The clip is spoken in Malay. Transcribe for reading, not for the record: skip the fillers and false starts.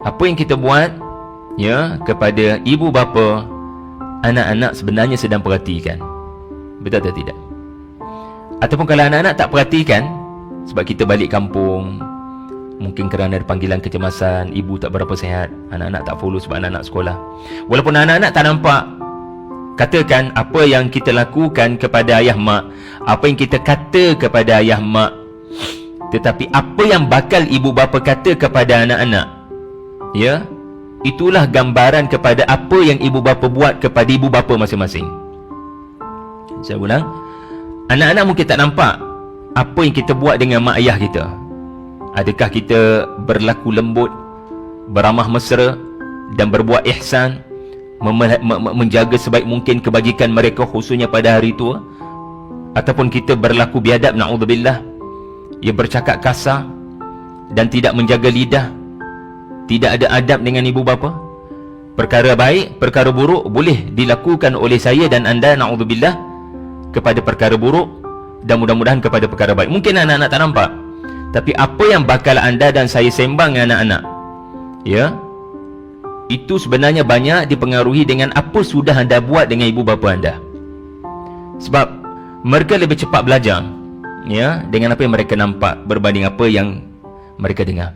apa yang kita buat ya kepada ibu bapa, anak-anak sebenarnya sedang perhatikan. Betul atau tidak? Ataupun kalau anak-anak tak perhatikan, sebab kita balik kampung, mungkin kerana ada panggilan kecemasan, ibu tak berapa sihat, anak-anak tak follow sebab anak-anak sekolah. Walaupun anak-anak tak nampak, katakan apa yang kita lakukan kepada ayah mak, apa yang kita kata kepada ayah mak, tetapi apa yang bakal ibu bapa kata kepada anak-anak, ya, itulah gambaran kepada apa yang ibu bapa buat kepada ibu bapa masing-masing. Saya ulang, anak-anak mungkin tak nampak apa yang kita buat dengan mak ayah kita. Adakah kita berlaku lembut, beramah mesra dan berbuat ihsan, menjaga sebaik mungkin kebajikan mereka khususnya pada hari tua, ataupun kita berlaku biadab, na'udzubillah, ia bercakap kasar dan tidak menjaga lidah, tidak ada adab dengan ibu bapa. Perkara baik, perkara buruk boleh dilakukan oleh saya dan anda, na'udzubillah, kepada perkara buruk dan mudah-mudahan kepada perkara baik. Mungkin anak-anak tak nampak, tapi apa yang bakal anda dan saya sembang dengan anak-anak, ya, itu sebenarnya banyak dipengaruhi dengan apa sudah anda buat dengan ibu bapa anda. Sebab mereka lebih cepat belajar, ya, dengan apa yang mereka nampak berbanding apa yang mereka dengar.